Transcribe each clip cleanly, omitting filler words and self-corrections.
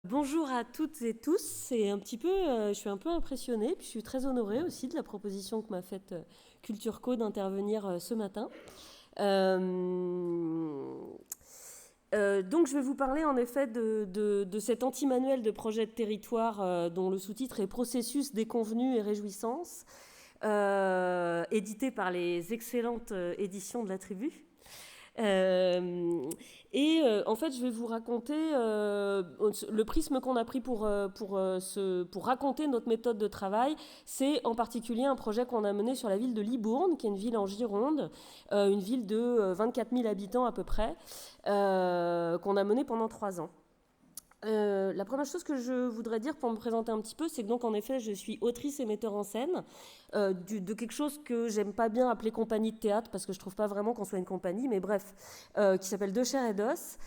Bonjour à toutes et tous. Je suis un peu impressionnée, puis je suis très honorée aussi de la proposition que m'a faite Culture Co d'intervenir ce matin. Donc je vais vous parler en effet de cet anti-manuel de projet de territoire dont le sous-titre est Processus déconvenu et réjouissance, édité par les excellentes éditions de la Tribu. En fait, je vais vous raconter le prisme qu'on a pris pour raconter notre méthode de travail. C'est en particulier un projet qu'on a mené sur la ville de Libourne, qui est une ville en Gironde, une ville de 24 000 habitants à peu près, qu'on a mené pendant 3 ans. La première chose que je voudrais dire pour me présenter un petit peu, c'est que donc en effet je suis autrice et metteur en scène de quelque chose que j'aime pas bien appeler compagnie de théâtre parce que je trouve pas vraiment qu'on soit une compagnie, mais bref, qui s'appelle De chair et d'os.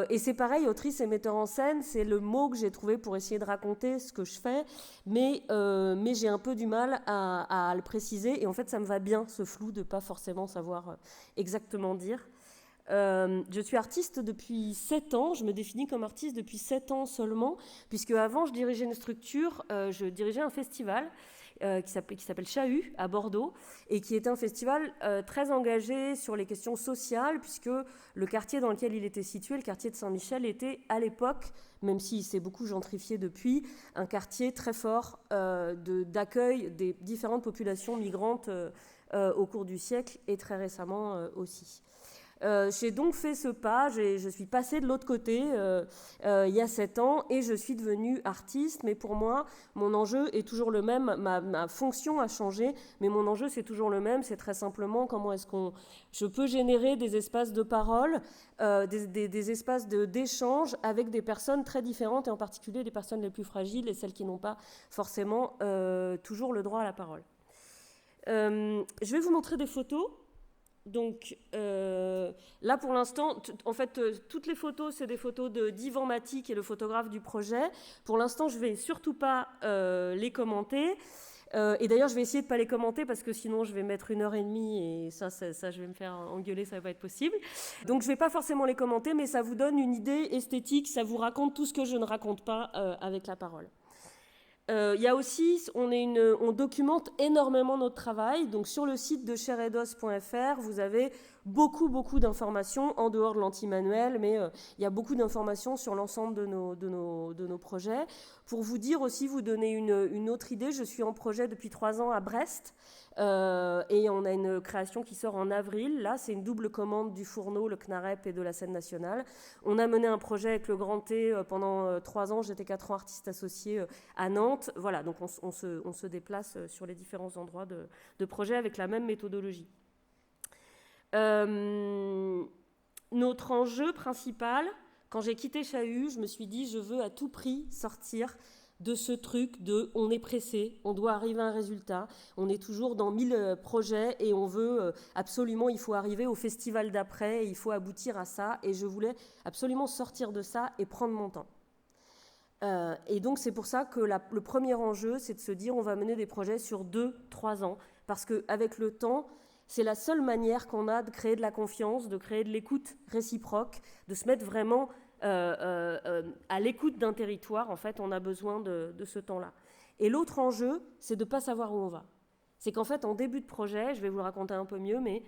Et c'est pareil, autrice et metteur en scène, c'est le mot que j'ai trouvé pour essayer de raconter ce que je fais, mais j'ai un peu du mal à le préciser, et en fait ça me va bien ce flou de pas forcément savoir exactement dire. Je suis artiste depuis 7 ans, je me définis comme artiste depuis 7 ans seulement, puisque avant je dirigeais une structure, je dirigeais un festival qui s'appelle Chahut à Bordeaux, et qui était un festival très engagé sur les questions sociales, puisque le quartier dans lequel il était situé, le quartier de Saint-Michel, était à l'époque, même s'il s'est beaucoup gentrifié depuis, un quartier très fort d'accueil des différentes populations migrantes au cours du siècle, et très récemment aussi. J'ai donc fait ce pas, je suis passée de l'autre côté il y a 7 ans, et je suis devenue artiste, mais pour moi, mon enjeu est toujours le même, ma fonction a changé, mais mon enjeu c'est toujours le même, c'est très simplement comment est-ce je peux générer des espaces de parole, des espaces d'échange avec des personnes très différentes, et en particulier les personnes les plus fragiles et celles qui n'ont pas forcément toujours le droit à la parole. Je vais vous montrer des photos. Donc là pour l'instant, en fait toutes les photos c'est des photos d'Yvan Maty qui est le photographe du projet. Pour l'instant je vais surtout pas les commenter, et d'ailleurs je vais essayer de pas les commenter parce que sinon je vais mettre 1h30 et ça je vais me faire engueuler, ça va pas être possible. Donc je vais pas forcément les commenter, mais ça vous donne une idée esthétique, ça vous raconte tout ce que je ne raconte pas avec la parole. Il y a aussi, on documente énormément notre travail. Donc sur le site de chairedos.fr, vous avez beaucoup d'informations en dehors de l'anti-manuel, mais il y a beaucoup d'informations sur l'ensemble de nos projets. Pour vous dire aussi, vous donner une autre idée, je suis en projet depuis 3 ans à Brest, et on a une création qui sort en avril. Là, c'est une double commande du Fourneau, le CNAREP et de la Scène nationale. On a mené un projet avec le Grand T pendant 3 ans. J'étais 4 ans artiste associée à Nantes. Voilà, donc on se déplace sur les différents endroits de projet avec la même méthodologie. Notre enjeu principal, quand j'ai quitté Chahut, je me suis dit je veux à tout prix sortir de ce truc de on est pressé, on doit arriver à un résultat, on est toujours dans 1000 projets et on veut absolument, il faut arriver au festival d'après, il faut aboutir à ça, et je voulais absolument sortir de ça et prendre mon temps. Et donc c'est pour ça que le premier enjeu, c'est de se dire on va mener des projets sur 2-3 ans, parce qu'avec le temps, c'est la seule manière qu'on a de créer de la confiance, de créer de l'écoute réciproque, de se mettre vraiment à l'écoute d'un territoire. En fait, on a besoin de ce temps-là. Et l'autre enjeu, c'est de ne pas savoir où on va. C'est qu'en fait, en début de projet, je vais vous le raconter un peu mieux, mais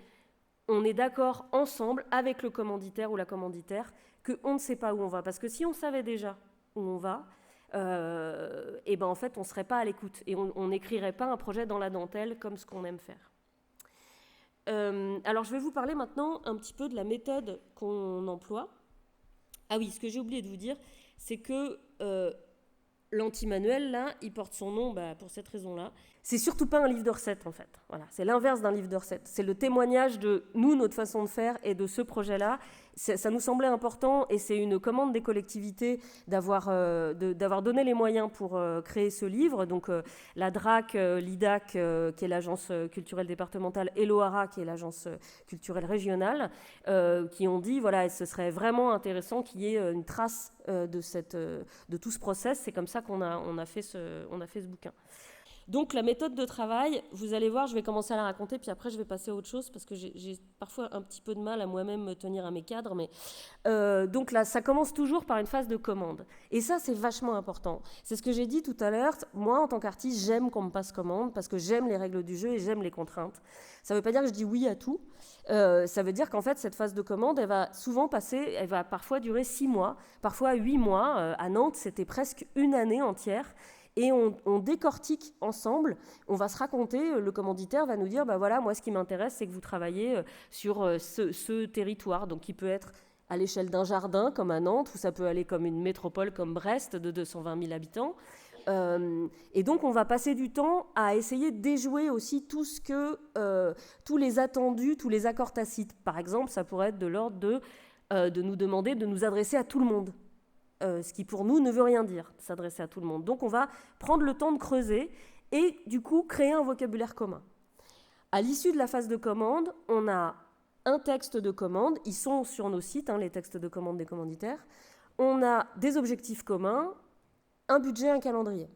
on est d'accord ensemble avec le commanditaire ou la commanditaire qu'on ne sait pas où on va. Parce que si on savait déjà où on va, et ben en fait, on ne serait pas à l'écoute et on n'écrirait pas un projet dans la dentelle comme ce qu'on aime faire. Alors, je vais vous parler maintenant un petit peu de la méthode qu'on emploie. Ah oui, ce que j'ai oublié de vous dire, c'est que l'anti-manuel, là, il porte son nom pour cette raison-là. C'est surtout pas un livre de recettes, en fait. Voilà, c'est l'inverse d'un livre de recettes. C'est le témoignage de nous, notre façon de faire, et de ce projet-là. Ça nous semblait important, et c'est une commande des collectivités d'avoir donné les moyens pour créer ce livre. Donc la DRAC, l'IDAC, qui est l'agence culturelle départementale, et l'OARA, qui est l'agence culturelle régionale, qui ont dit, voilà, ce serait vraiment intéressant qu'il y ait une trace de tout ce process. C'est comme ça qu'on a fait ce bouquin. Donc la méthode de travail, vous allez voir, je vais commencer à la raconter, puis après je vais passer à autre chose, parce que j'ai parfois un petit peu de mal à moi-même me tenir à mes cadres. Mais donc là, ça commence toujours par une phase de commande. Et ça, c'est vachement important. C'est ce que j'ai dit tout à l'heure. Moi, en tant qu'artiste, j'aime qu'on me passe commande, parce que j'aime les règles du jeu et j'aime les contraintes. Ça ne veut pas dire que je dis oui à tout. Ça veut dire qu'en fait, cette phase de commande, elle va souvent passer, elle va parfois durer 6 mois, parfois 8 mois. À Nantes, c'était presque une année entière. Et on décortique ensemble, on va se raconter, le commanditaire va nous dire, bah voilà, moi ce qui m'intéresse, c'est que vous travaillez sur ce territoire, donc qui peut être à l'échelle d'un jardin comme à Nantes, ou ça peut aller comme une métropole comme Brest de 220 000 habitants. Et donc on va passer du temps à essayer de déjouer aussi tous les attendus, tous les accords tacites. Par exemple, ça pourrait être de l'ordre de nous demander de nous adresser à tout le monde. Ce qui pour nous ne veut rien dire, s'adresser à tout le monde. Donc on va prendre le temps de creuser et du coup créer un vocabulaire commun. À l'issue de la phase de commande, on a un texte de commande, ils sont sur nos sites, les textes de commande des commanditaires. On a des objectifs communs, un budget, un calendrier.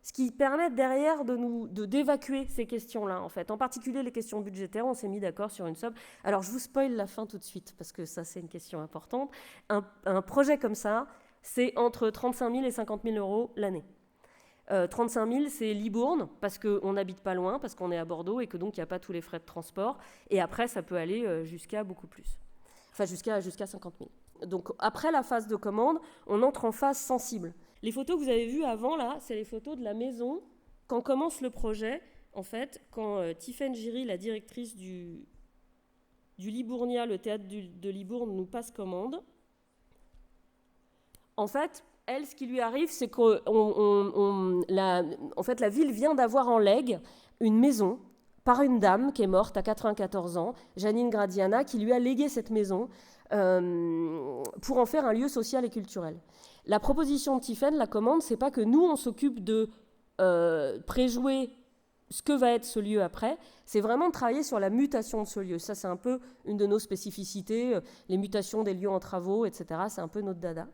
Ce qui permet derrière d'évacuer ces questions-là, en fait. En particulier les questions budgétaires, on s'est mis d'accord sur une somme. Alors je vous spoil la fin tout de suite, parce que ça c'est une question importante. Un projet comme ça, c'est entre 35 000 et 50 000 euros l'année. 35 000, c'est Libourne, parce qu'on n'habite pas loin, parce qu'on est à Bordeaux, et que donc il n'y a pas tous les frais de transport. Et après, ça peut aller jusqu'à beaucoup plus. Enfin, jusqu'à 50 000. Donc après la phase de commande, on entre en phase sensible. Les photos que vous avez vues avant, là, c'est les photos de la maison. Quand commence le projet, en fait, quand Tiffaine Giry, la directrice du Libournia, le théâtre de Libourne, nous passe commande, en fait, elle, ce qui lui arrive, c'est que la ville vient d'avoir en legs une maison par une dame qui est morte à 94 ans, Janine Gradiana, qui lui a légué cette maison pour en faire un lieu social et culturel. La proposition de Tiffaine, la commande, c'est pas que nous, on s'occupe de préjouer ce que va être ce lieu après, c'est vraiment de travailler sur la mutation de ce lieu. Ça, c'est un peu une de nos spécificités, les mutations des lieux en travaux, etc. C'est un peu notre dada.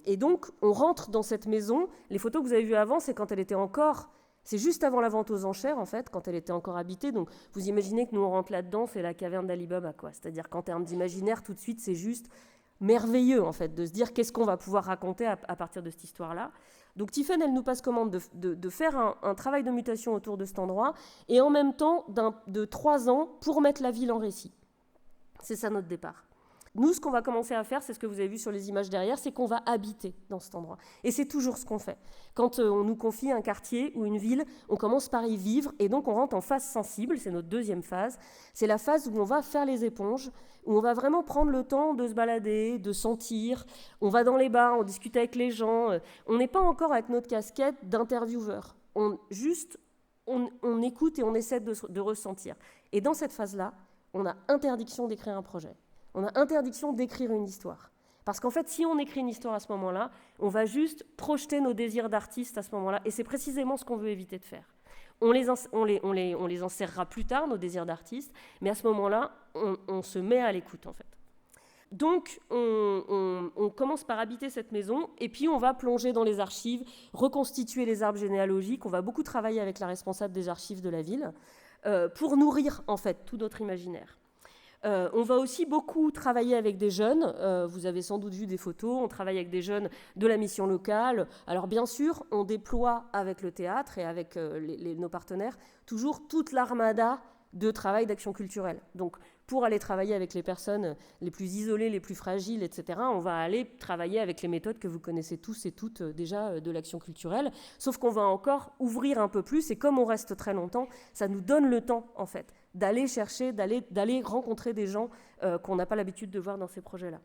Et donc, on rentre dans cette maison. Les photos que vous avez vues avant, c'est quand elle était encore... C'est juste avant la vente aux enchères, en fait, quand elle était encore habitée. Donc, vous imaginez que nous, on rentre là-dedans, c'est la caverne d'Ali Baba, quoi. C'est-à-dire qu'en termes d'imaginaire, tout de suite, c'est juste merveilleux, en fait, de se dire qu'est-ce qu'on va pouvoir raconter à partir de cette histoire-là. Donc, Tiffaine, elle nous passe commande de faire un travail de mutation autour de cet endroit, et en même temps, de 3 ans pour mettre la ville en récit. C'est ça notre départ. Nous, ce qu'on va commencer à faire, c'est ce que vous avez vu sur les images derrière, c'est qu'on va habiter dans cet endroit. Et c'est toujours ce qu'on fait. Quand on nous confie un quartier ou une ville, on commence par y vivre, et donc on rentre en phase sensible, c'est notre deuxième phase. C'est la phase où on va faire les éponges, où on va vraiment prendre le temps de se balader, de sentir. On va dans les bars, on discute avec les gens. On n'est pas encore avec notre casquette d'intervieweur. On écoute et on essaie de ressentir. Et dans cette phase-là, on a interdiction d'écrire un projet. On a interdiction d'écrire une histoire. Parce qu'en fait, si on écrit une histoire à ce moment-là, on va juste projeter nos désirs d'artiste à ce moment-là. Et c'est précisément ce qu'on veut éviter de faire. On les enserrera plus tard, nos désirs d'artiste, mais à ce moment-là, on se met à l'écoute, en fait. Donc, on commence par habiter cette maison, et puis on va plonger dans les archives, reconstituer les arbres généalogiques. On va beaucoup travailler avec la responsable des archives de la ville pour nourrir, en fait, tout notre imaginaire. On va aussi beaucoup travailler avec des jeunes. Vous avez sans doute vu des photos. On travaille avec des jeunes de la mission locale. Alors bien sûr, on déploie avec le théâtre et avec nos partenaires toujours toute l'armada de travail d'action culturelle. Donc pour aller travailler avec les personnes les plus isolées, les plus fragiles, etc., on va aller travailler avec les méthodes que vous connaissez tous et toutes déjà de l'action culturelle, sauf qu'on va encore ouvrir un peu plus, et comme on reste très longtemps, ça nous donne le temps, en fait, d'aller chercher, d'aller rencontrer des gens qu'on n'a pas l'habitude de voir dans ces projets-là.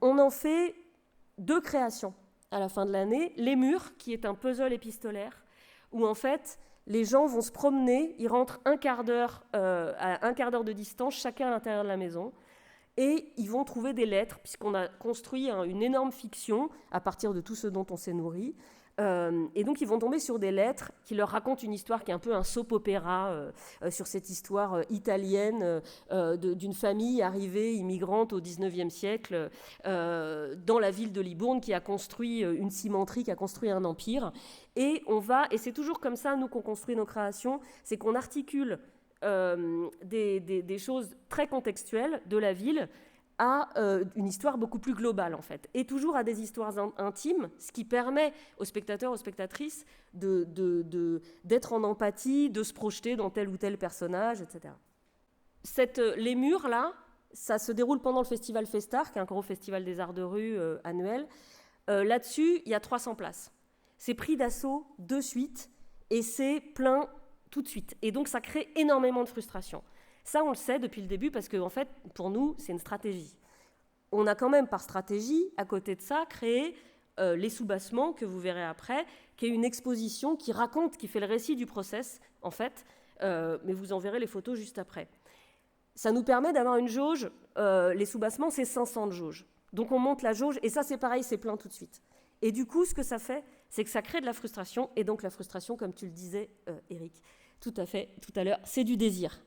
On en fait 2 créations à la fin de l'année. Les Murs, qui est un puzzle épistolaire, où en fait, les gens vont se promener, ils rentrent à 1/4 d'heure de distance, chacun à l'intérieur de la maison, et ils vont trouver des lettres, puisqu'on a construit une énorme fiction à partir de tout ce dont on s'est nourri, Et donc ils vont tomber sur des lettres qui leur racontent une histoire qui est un peu un soap opéra sur cette histoire italienne d'une famille arrivée immigrante au 19e siècle dans la ville de Libourne, qui a construit une cimenterie, qui a construit un empire. Et c'est toujours comme ça, nous, qu'on construit nos créations, c'est qu'on articule des choses très contextuelles de la ville à une histoire beaucoup plus globale, en fait, et toujours à des histoires intimes, ce qui permet aux spectateurs, aux spectatrices d'être en empathie, de se projeter dans tel ou tel personnage, etc. Les murs, là, ça se déroule pendant le festival Festar, qui est un gros festival des arts de rue annuel. Là-dessus, il y a 300 places. C'est pris d'assaut de suite, et c'est plein tout de suite. Et donc, ça crée énormément de frustration. Ça, on le sait depuis le début parce que, en fait, pour nous, c'est une stratégie. On a quand même, par stratégie, à côté de ça, créé les Soubassements, que vous verrez après, qui est une exposition qui fait le récit du process, en fait, mais vous en verrez les photos juste après. Ça nous permet d'avoir une jauge. Les Soubassements, c'est 500 de jauge. Donc, on monte la jauge, et ça, c'est pareil, c'est plein tout de suite. Et du coup, ce que ça fait, c'est que ça crée de la frustration, et donc la frustration, comme tu le disais, Eric, tout à l'heure, c'est du désir.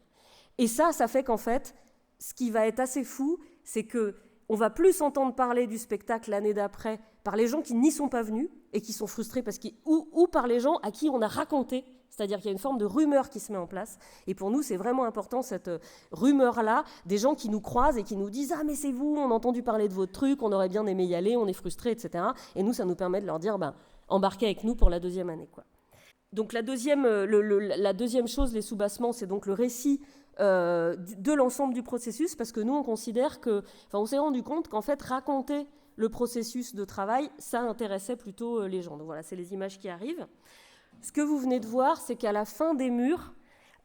Et ça fait qu'en fait, ce qui va être assez fou, c'est qu'on va plus entendre parler du spectacle l'année d'après par les gens qui n'y sont pas venus et qui sont frustrés ou par les gens à qui on a raconté. C'est-à-dire qu'il y a une forme de rumeur qui se met en place. Et pour nous, c'est vraiment important, cette rumeur-là, des gens qui nous croisent et qui nous disent « Ah, mais c'est vous, on a entendu parler de votre truc, on aurait bien aimé y aller, on est frustrés, etc. » Et nous, ça nous permet de leur dire « Embarquez avec nous pour la deuxième année. » Donc la deuxième chose, les Soubassements, c'est donc le récit de l'ensemble du processus, parce que nous, on considère on s'est rendu compte qu'en fait, raconter le processus de travail, ça intéressait plutôt les gens. Donc voilà, c'est les images qui arrivent. Ce que vous venez de voir, c'est qu'à la fin des murs,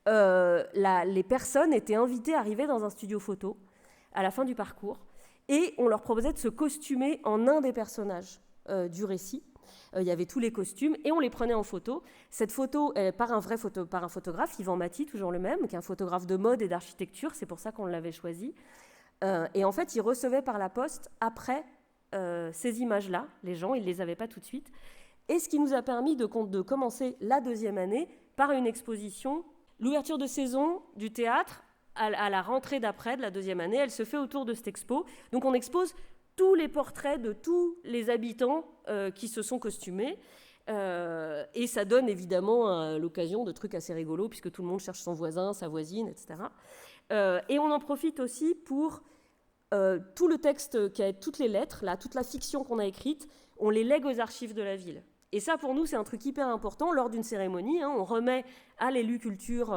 les personnes étaient invitées à arriver dans un studio photo à la fin du parcours, et on leur proposait de se costumer en un des personnages du récit. Il y avait tous les costumes et on les prenait en photo. Cette photo par un photographe, Yvan Maty, toujours le même, qui est un photographe de mode et d'architecture, c'est pour ça qu'on l'avait choisi. Et en fait, il recevait par la poste, après ces images-là, les gens, il ne les avait pas tout de suite. Et ce qui nous a permis de commencer la deuxième année par une exposition. L'ouverture de saison du théâtre, à la rentrée d'après, de la deuxième année, elle se fait autour de cette expo. Donc on expose tous les portraits de tous les habitants qui se sont costumés. Et ça donne évidemment l'occasion de trucs assez rigolos, puisque tout le monde cherche son voisin, sa voisine, etc. Et on en profite aussi pour tout le texte, toutes les lettres, là, toute la fiction qu'on a écrite, on les lègue aux archives de la ville. Et ça, pour nous, c'est un truc hyper important. Lors d'une cérémonie, on remet à l'élu culture...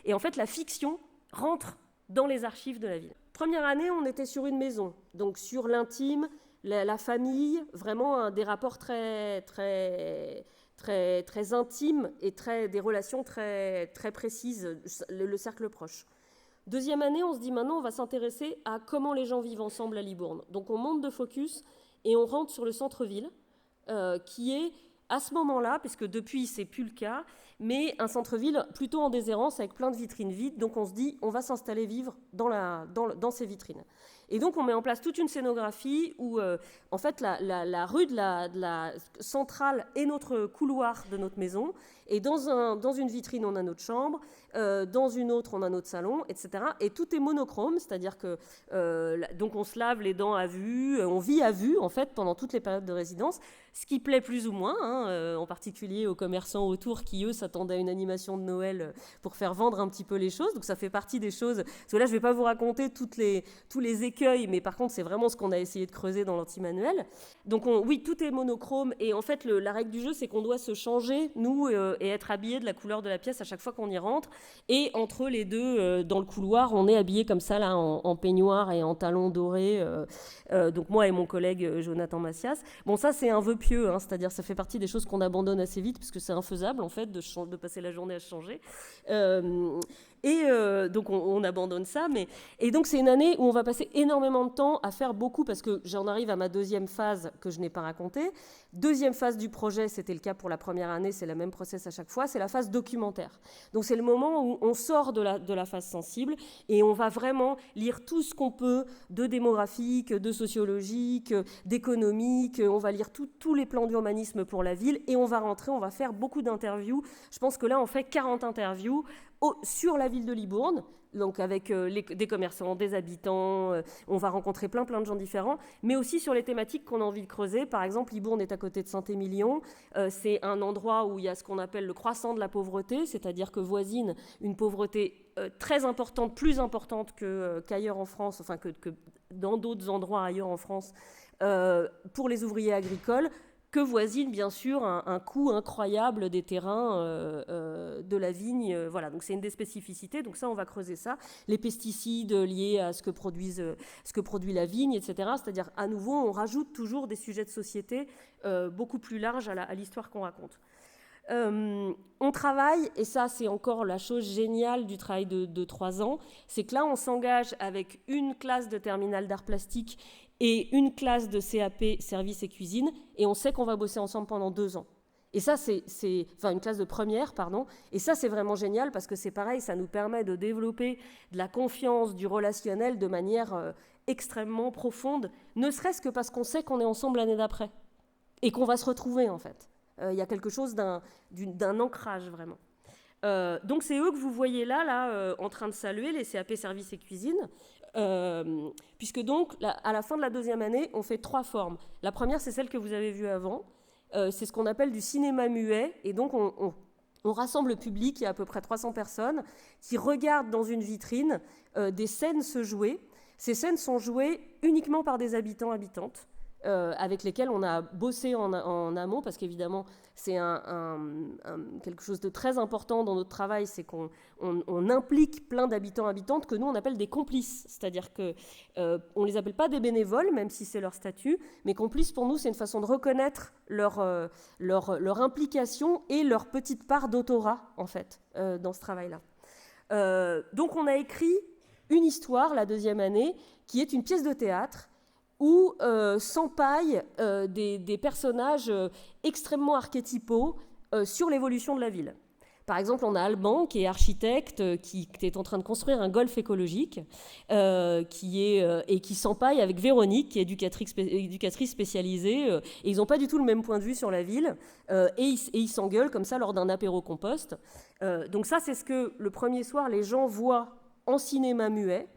et en fait, la fiction rentre dans les archives de la ville. Première année, on était sur une maison, donc sur l'intime, la famille, vraiment des rapports très, très, très, très intimes et des relations très, très précises, le cercle proche. Deuxième année, on se dit maintenant, on va s'intéresser à comment les gens vivent ensemble à Libourne. Donc on monte de focus et on rentre sur le centre-ville, qui est à ce moment-là, puisque depuis c'est plus le cas, mais un centre-ville plutôt en déshérence avec plein de vitrines vides. Donc on se dit, on va s'installer vivre dans ces vitrines. Et donc on met en place toute une scénographie où en fait la rue de la centrale est notre couloir de notre maison. Et dans une vitrine, on a notre chambre, dans une autre, on a notre salon, etc. Et tout est monochrome, c'est-à-dire que donc on se lave les dents à vue, on vit à vue en fait pendant toutes les périodes de résidence, ce qui plaît plus ou moins, en particulier aux commerçants autour qui eux s'attendaient à une animation de Noël pour faire vendre un petit peu les choses. Donc ça fait partie des choses. Parce que là, je ne vais pas vous raconter tous les écueils, mais par contre, c'est vraiment ce qu'on a essayé de creuser dans l'anti-manuel. Donc oui, tout est monochrome et en fait, la règle du jeu, c'est qu'on doit se changer nous et être habillé de la couleur de la pièce à chaque fois qu'on y rentre. Et entre les deux, dans le couloir, on est habillé comme ça là en peignoir et en talons dorés. Donc moi et mon collègue Jonathan Macias. Bon, ça c'est un vœu pieux, c'est-à-dire ça fait partie des choses qu'on abandonne assez vite parce que c'est infaisable en fait de passer la journée à se changer. Et donc on abandonne ça. Et donc c'est une année où on va passer énormément de temps à faire beaucoup, parce que j'en arrive à ma deuxième phase que je n'ai pas racontée. Deuxième phase du projet, c'était le cas pour la première année, c'est le même process à chaque fois, c'est la phase documentaire. Donc c'est le moment où on sort de la phase sensible et on va vraiment lire tout ce qu'on peut de démographique, de sociologique, d'économique. On va lire tous les plans d'urbanisme pour la ville et on va rentrer, on va faire beaucoup d'interviews. Je pense que là, on fait 40 interviews sur la ville de Libourne, donc avec des commerçants, des habitants, on va rencontrer plein de gens différents, mais aussi sur les thématiques qu'on a envie de creuser. Par exemple, Libourne est à côté de Saint-Émilion, c'est un endroit où il y a ce qu'on appelle le croissant de la pauvreté, c'est-à-dire que voisine une pauvreté très importante, plus importante qu'ailleurs en France, enfin que dans d'autres endroits ailleurs en France, pour les ouvriers agricoles, que voisine bien sûr un coût incroyable des terrains de la vigne. Voilà, donc c'est une des spécificités, donc ça on va creuser ça. Les pesticides liés à ce que produit la vigne, etc. C'est-à-dire à nouveau on rajoute toujours des sujets de société beaucoup plus larges à l'histoire qu'on raconte. On travaille, et ça c'est encore la chose géniale du travail de 3 ans, c'est que là on s'engage avec une classe de terminale d'art plastique et une classe de CAP service et cuisine, et on sait qu'on va bosser ensemble pendant 2 ans. Et ça, enfin une classe de première, pardon, et ça c'est vraiment génial parce que c'est pareil, ça nous permet de développer de la confiance, du relationnel de manière extrêmement profonde, ne serait-ce que parce qu'on sait qu'on est ensemble l'année d'après, et qu'on va se retrouver en fait. Il y a quelque chose d'un ancrage vraiment. Donc c'est eux que vous voyez là en train de saluer, les CAP service et cuisine, puisque donc à la fin de la deuxième année, on fait 3 formes. La première, c'est celle que vous avez vue avant, c'est ce qu'on appelle du cinéma muet, et donc on rassemble le public, il y a à peu près 300 personnes, qui regardent dans une vitrine des scènes se jouer. Ces scènes sont jouées uniquement par des habitants, habitantes, avec lesquels on a bossé en amont, parce qu'évidemment, c'est quelque chose de très important dans notre travail, c'est qu'on implique plein d'habitants, habitantes, que nous, on appelle des complices. C'est-à-dire qu'on ne les appelle pas des bénévoles, même si c'est leur statut, mais complices, pour nous, c'est une façon de reconnaître leur implication et leur petite part d'autorat, en fait, dans ce travail-là. Donc, on a écrit une histoire, la deuxième année, qui est une pièce de théâtre, où s'empaillent des personnages extrêmement archétypaux sur l'évolution de la ville. Par exemple, on a Alban, qui est architecte, qui est en train de construire un golf écologique, et qui s'empaille avec Véronique, qui est éducatrice spécialisée, et ils n'ont pas du tout le même point de vue sur la ville, et ils s'engueulent comme ça lors d'un apéro compost. Donc ça, c'est ce que le premier soir, les gens voient en cinéma muet,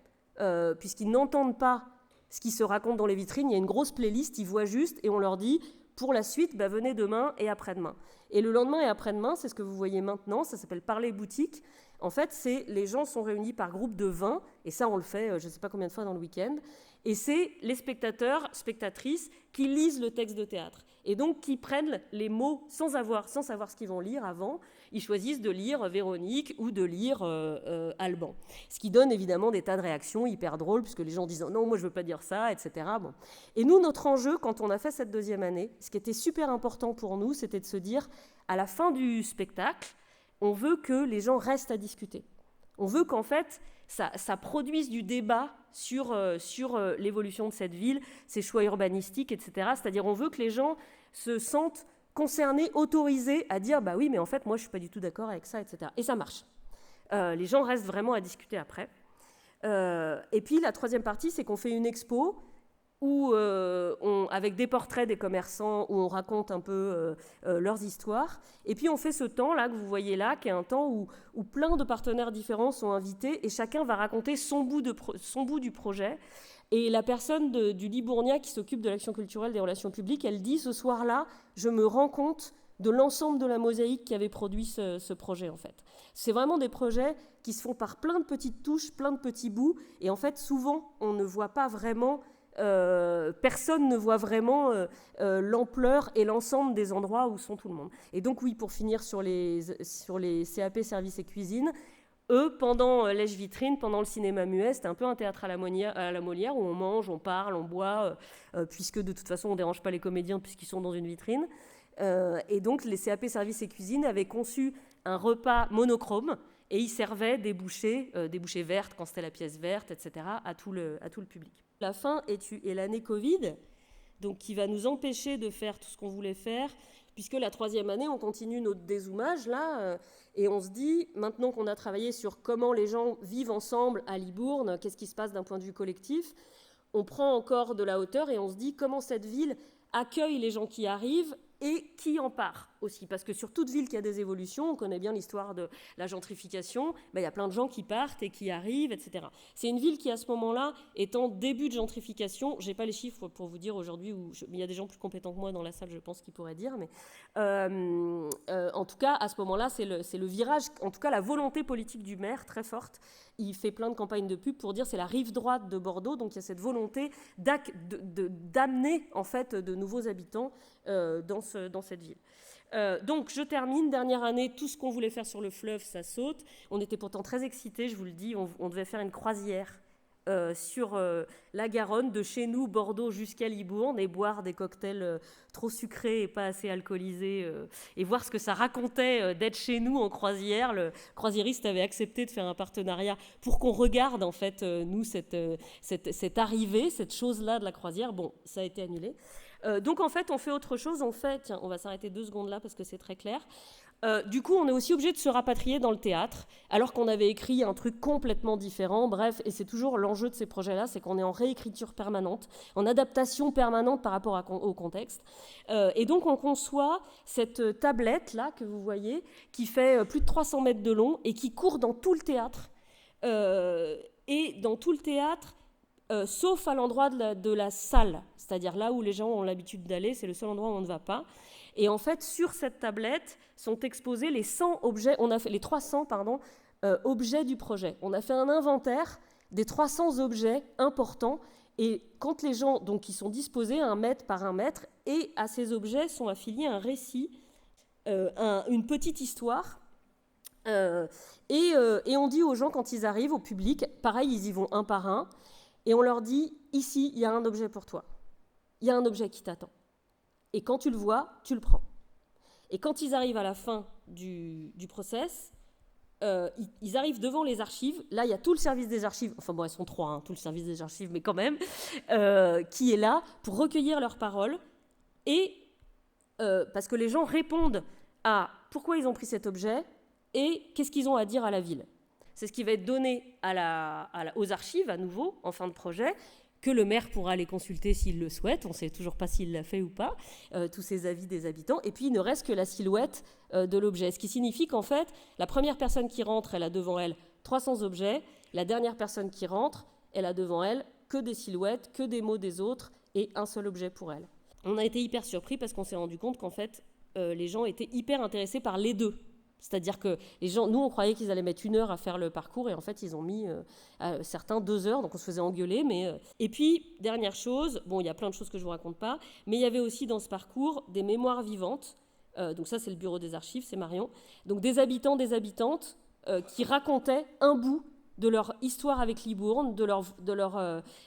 puisqu'ils n'entendent pas ce qui se raconte dans les vitrines. Il y a une grosse playlist, ils voient juste, et on leur dit, pour la suite, venez demain et après-demain. Et le lendemain et après-demain, c'est ce que vous voyez maintenant, ça s'appelle Parler boutique. En fait, les gens sont réunis par groupe de 20, et ça on le fait je ne sais pas combien de fois dans le week-end, et c'est les spectateurs, spectatrices, qui lisent le texte de théâtre, et donc qui prennent les mots sans savoir ce qu'ils vont lire avant. Ils choisissent de lire Véronique ou de lire Alban. Ce qui donne évidemment des tas de réactions hyper drôles, puisque les gens disent « non, moi je ne veux pas dire ça », etc. Bon. Et nous, notre enjeu, quand on a fait cette deuxième année, ce qui était super important pour nous, c'était de se dire, à la fin du spectacle, on veut que les gens restent à discuter. On veut qu'en fait, ça produise du débat sur l'évolution de cette ville, ses choix urbanistiques, etc. C'est-à-dire, on veut que les gens se sentent concernés, autorisés à dire « bah oui, mais en fait, moi, je ne suis pas du tout d'accord avec ça, etc. » Et ça marche. Les gens restent vraiment à discuter après. Et puis, la troisième partie, c'est qu'on fait une expo où, avec des portraits des commerçants, où on raconte un peu leurs histoires. Et puis, on fait ce temps-là que vous voyez là, qui est un temps où plein de partenaires différents sont invités et chacun va raconter son bout du projet. Et la personne du Libournien qui s'occupe de l'action culturelle des relations publiques, elle dit ce soir-là, je me rends compte de l'ensemble de la mosaïque qui avait produit ce projet en fait. C'est vraiment des projets qui se font par plein de petites touches, plein de petits bouts, et en fait souvent on ne voit pas vraiment, personne ne voit vraiment l'ampleur et l'ensemble des endroits où sont tout le monde. Et donc oui, pour finir sur les CAP service et cuisine, eux, pendant Lèche-Vitrine, pendant le cinéma muet, c'était un peu un théâtre à la Molière où on mange, on parle, on boit, puisque de toute façon, on ne dérange pas les comédiens puisqu'ils sont dans une vitrine. Et donc, les CAP Service et Cuisine avaient conçu un repas monochrome et il servait des bouchées vertes quand c'était la pièce verte, etc., à tout le public. La fin est l'année Covid, donc qui va nous empêcher de faire tout ce qu'on voulait faire, puisque la 3e année, on continue notre dézoomage, là, et on se dit, maintenant qu'on a travaillé sur comment les gens vivent ensemble à Libourne, qu'est-ce qui se passe d'un point de vue collectif, on prend encore de la hauteur et on se dit comment cette ville accueille les gens qui arrivent et qui en part aussi. Parce que sur toute ville qui a des évolutions, on connaît bien l'histoire de la gentrification, il y a plein de gens qui partent et qui arrivent, etc. C'est une ville qui, à ce moment-là, est en début de gentrification. Je n'ai pas les chiffres pour vous dire aujourd'hui, il y a des gens plus compétents que moi dans la salle, je pense, qui pourraient dire, mais en tout cas, à ce moment-là, c'est le virage, en tout cas la volonté politique du maire, très forte. Il fait plein de campagnes de pub pour dire c'est la rive droite de Bordeaux, donc il y a cette volonté d'amener en fait de nouveaux habitants dans cette ville. Donc je termine, dernière année, tout ce qu'on voulait faire sur le fleuve, ça saute. On était pourtant très excités, je vous le dis, on devait faire une croisière sur la Garonne, de chez nous, Bordeaux, jusqu'à Libourne, et boire des cocktails trop sucrés et pas assez alcoolisés, et voir ce que ça racontait d'être chez nous en croisière. Le croisiériste avait accepté de faire un partenariat pour qu'on regarde, en fait, nous, cette arrivée, cette chose-là de la croisière. Bon, ça a été annulé. Donc, en fait, on fait autre chose. Tiens, on va s'arrêter 2 secondes là, parce que c'est très clair. Du coup, on est aussi obligé de se rapatrier dans le théâtre, alors qu'on avait écrit un truc complètement différent. Bref, et c'est toujours l'enjeu de ces projets-là, c'est qu'on est en réécriture permanente, en adaptation permanente par rapport au contexte. Et donc, on conçoit cette tablette-là que vous voyez, qui fait plus de 300 mètres de long et qui court dans tout le théâtre. Et dans tout le théâtre, sauf à l'endroit de la salle, c'est-à-dire là où les gens ont l'habitude d'aller, c'est le seul endroit où on ne va pas. Et en fait, sur cette tablette sont exposés les 100 objets, les 300 objets du projet. On a fait un inventaire des 300 objets importants, et quand les gens, donc, ils sont disposés 1 mètre par 1 mètre, et à ces objets sont affiliés un récit, une petite histoire. Et on dit aux gens, quand ils arrivent, au public, pareil, ils y vont un par un, et on leur dit, ici, il y a un objet pour toi. Il y a un objet qui t'attend. Et quand tu le vois, tu le prends. Et quand ils arrivent à la fin du process, ils arrivent devant les archives. Là, il y a tout le service des archives, enfin bon, elles sont 3, tout le service des archives, mais quand même, qui est là pour recueillir leurs paroles. Et parce que les gens répondent à pourquoi ils ont pris cet objet et qu'est-ce qu'ils ont à dire à la ville. C'est ce qui va être donné aux archives, à nouveau, en fin de projet, que le maire pourra les consulter s'il le souhaite. On ne sait toujours pas s'il l'a fait ou pas, tous ces avis des habitants. Et puis, il ne reste que la silhouette de l'objet. Ce qui signifie qu'en fait, la première personne qui rentre, elle a devant elle 300 objets. La dernière personne qui rentre, elle a devant elle que des silhouettes, que des mots des autres et un seul objet pour elle. On a été hyper surpris parce qu'on s'est rendu compte qu'en fait, les gens étaient hyper intéressés par les deux. C'est-à-dire que les gens, nous, on croyait qu'ils allaient mettre 1 heure à faire le parcours, et en fait, ils ont mis certains 2 heures, donc on se faisait engueuler. Et puis, dernière chose, bon, il y a plein de choses que je ne vous raconte pas, mais il y avait aussi dans ce parcours des mémoires vivantes. Donc ça, c'est le bureau des archives, c'est Marion. Donc des habitants, des habitantes qui racontaient un bout de leur histoire avec Libourne,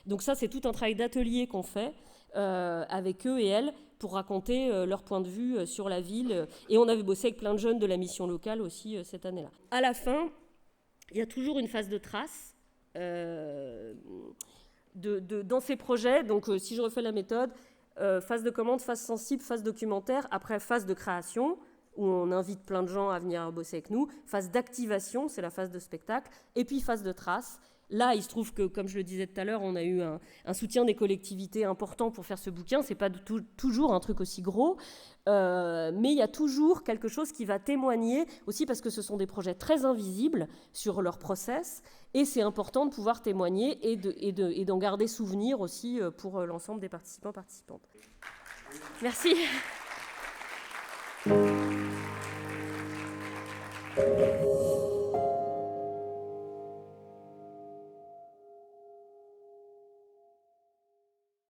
donc ça, c'est tout un travail d'atelier qu'on fait avec eux et elles, pour raconter leur point de vue sur la ville. Et on avait bossé avec plein de jeunes de la mission locale aussi cette année-là. À la fin, il y a toujours une phase de trace dans ces projets. Donc, si je refais la méthode, phase de commande, phase sensible, phase documentaire, après phase de création, où on invite plein de gens à venir bosser avec nous, phase d'activation, c'est la phase de spectacle, et puis phase de trace. Là, il se trouve que, comme je le disais tout à l'heure, on a eu un soutien des collectivités important pour faire ce bouquin. Ce n'est pas toujours un truc aussi gros, mais il y a toujours quelque chose qui va témoigner, aussi parce que ce sont des projets très invisibles sur leur process, et c'est important de pouvoir témoigner et d'en garder souvenir aussi pour l'ensemble des participants-participantes. Merci.